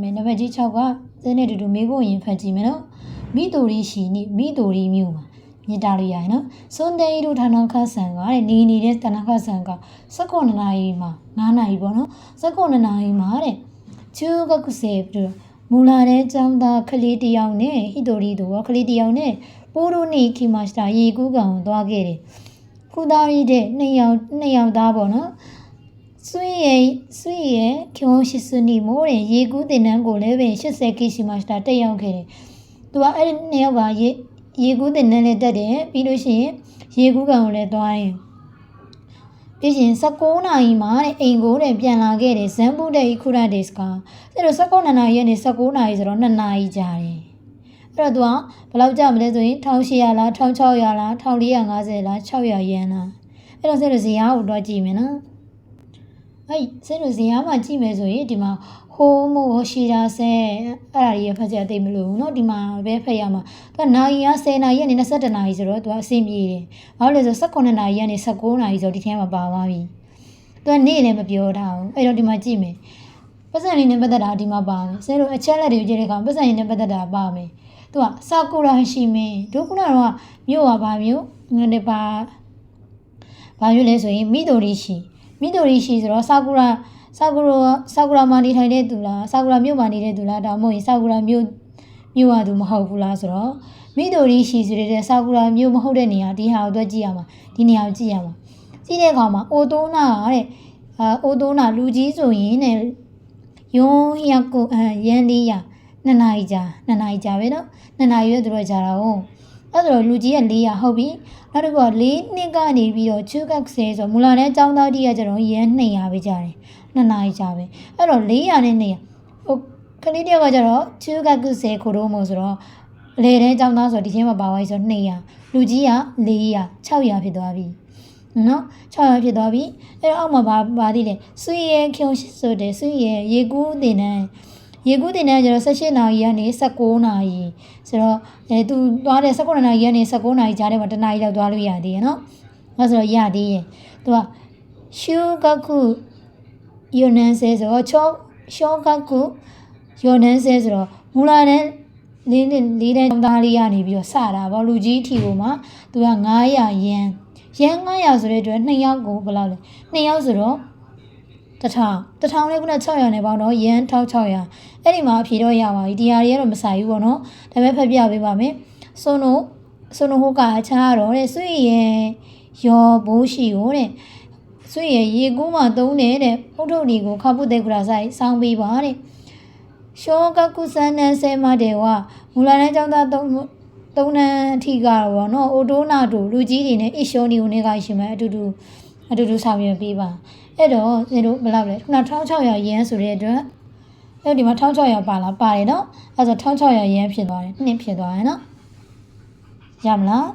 နံပါတ်ကြီး6ကစနဲ့တူတူမေးဖို့ရင်ဖတ်ကြည့်မယ်နော်မိတူရီရှိနိမိတူရီမျိုးမှာမြင်တာလို့ရရင်နော်စွန်တေးတို့ဌာနခဆန်ကတဲ့နေနေတဲ့ဌာနခဆန်က19နာရီမှာ9နာရီပေါ့နော်19နာရီမှာတဲ့ချူကကုစေပြီးတော့မူလာတဲ့ចောင်းသားကလေးတယောက်နဲ့ဟီတိုရီတို့ကလေးတယောက်နဲ့ပိုးတို့နေခီမာစတာရေကူးကောင်သွားခဲ့တယ်ခုသားရီတဲ့2ယောက်သားပေါ့နော်ဆွေရဲ့ကျုံရှိစွနီမိုးတဲ့ရေကူးတင်တန်းကိုလည်းပဲ80ကီရှိမာစတာတက်ရောက်ခဲ့တယ်သူကအဲ့ဒီ2ယောက်ကရေကူးတင်တန်းနဲ့တက်တယ်ပြီးလို့ရှိရင်ရေကူးကောင်ကိုလည်းသွားရင်ပြီးရင်19နာရီမှာတဲ့အိမ်ကိုတဲ့ပြန်လာခဲ့တယ်ဇမ်ဘူးတဲ့ခုရဒစ်ကအဲ့တော့19နာရီကနေ19နာရီဆိုတော့2နာရီကြာတယ်အဲ့တော့သူကဘယ်လောက်ကြာမလဲဆိုရင်1800လား1600လား1450လား600ယန်လားအဲ့တော့ဆဲလို့ဇီယာကိုတော့ကြည့်မယ်နော်အဲ့ဆဲလို့ဇီယာမှာကြည့်မယ်ဆိုရင်ဒီမှာဟိုးမို့ရှိတာဆဲအဲ့ဒါကြီးရဖတ်ကြသိမလို့เนาะဒီမှာပဲဖတ်ရမှာသူကနိုင်ရ10နာရီကနေ22နာရီဆိုတော့သူကအဆင်ပြေတယ်ဘာလို့လဲဆို18နာရီကနေ19နာရီဆိုတော့ဒီထဲမှာပါသွားပြီသူကနေ့လည်းမပြောထားဘူးအဲ့တော့ဒီမှာကြည့်မယ်ပတ်စံလေးနဲ့ပတ်သက်တာဒီမှာပါမယ်ဆဲလို့အချက်လက်တွေကြည့်တဲ့အခါပတ်စံလေးနဲ့ပတ်သက်တာပါမယ်သူကစာကူရာရှိမင်းဒုခုနကတော့မြို့ကဘာမြို့ငါနဲ့ဘာမျိုးလဲဆိုရင်မိတိုရီရှိဆိုတော့စာကူရာမှာနေထိုင်တဲ့သူလားစာကူရာမြို့မှာနေတဲ့သူလားဒါမှမဟုတ်ရင်စာကူရာမြို့ကသူမဟုတ်ဘူးလားဆိုတော့မိတိုရီရှိဆိုတဲ့စာကူရာမြို့မဟုတ်တဲ့နေရာဒီဟာကိုတော့ကြည့်ရမှာဒီနေရာကိုကြည့်ရမှာကြည့်တဲ့အခါမှာအိုတိုးနာတဲ့အိုတိုးနာလူကြီးဆိုရင်တဲ့ယွန်းရကိုရန်လေးရ2နာရီကြာပဲနော်2နာရီပဲသူတို့ကြာတာဟုတ်အဲ့တော့လူကြီးက400ဟုတ်ပြီနောက်တစ်ခုက4နှစ်ကနေပြီးတော့ချူကက်ဆဲဆိုမူလာတဲ့ចောင်းသားတီးကကျတော့ရန်200ပဲကြာတယ်2နာရီကြာပဲအဲ့တော့400နဲ့200ဟိုခလေးတယောက်ကကျတော့ချူကက်ဆဲခိုတော့မို့ဆိုတော့လေတဲ့ចောင်းသားဆိုဒီထဲမှာပါသွားပြီဆို200လူကြီးက400 600ဖြစ်သွားပြီနော်600ဖြစ်သွားပြီအဲ့တော့အောက်မှာပါသေးတယ်ဆွေရဲကျုံဆိုတဲ့ဆွေရဲရေကူးတင်တန်းကျတော့18နာရီကနေ19နာရီဆိုတော့သူသွားတဲ့19နာရီကနေ19နာရီကြားထဲမှာ1နာရီလောက်သွားလို့ရသေးရဲ့နော်အဲ့ဆိုတော့ရသေးရဲ့သူကရှူကခုယွန်နန်ဆဲဆိုတော့ရှောကခုယွန်နန်ဆဲဆိုတော့မူလာတဲ့လေးတဲ့သားလေးရနေပြီးတော့စတာပေါ့လူကြီးထီကိုမှသူက900ယန်900ဆိုတဲ့အတွက်2ယောက်ကိုဘယ်လောက်လဲ2ယောက်ဆိုတော့1000နဲ့ခုန600နဲ့ပေါင်းတော့ယန်1600အဲ့ဒီမှာအဖြေတော့ရပါပြီဒီဟာတွေကတော့မဆိုင်ဘူးပေါ့နော်ဒါပေမဲ့ဖတ်ပြပေးပါမယ်ဆိုနိုဟိုကအချားတော့တဲ့ဆွေရဲ့ရောဘိုးရှိကိုတဲ့ဆွေရဲ့ရေကူးမှသုံးတယ်တဲ့ဟုတ်ထုတ်ဒီကိုခပုတေကရာဆိုင်စောင်းပေးပါတဲ့ရှောကကုစန်နန်ဆဲမတဲ့ကမူလာတဲ့ကျောင်းသား3နန်းအထိကတော့ဗောနော်အိုတိုးနာတို့လူကြီးတွေနဲ့အရှောနီကိုနေကရှိမှအတူတူဆောင်ရွက်ပေးပါအဲ့တော့ဒီလိုဘယ်လောက်လဲခုန1600ယန်ဆိုတဲ့အတွက်အဲ့ဒီမှာ1600ပါလားပါတယ်နော်အဲ့ဆို1600ယန်ဖြစ်သွားတယ်2ဖြစ်သွားတယ်နော်ရမလား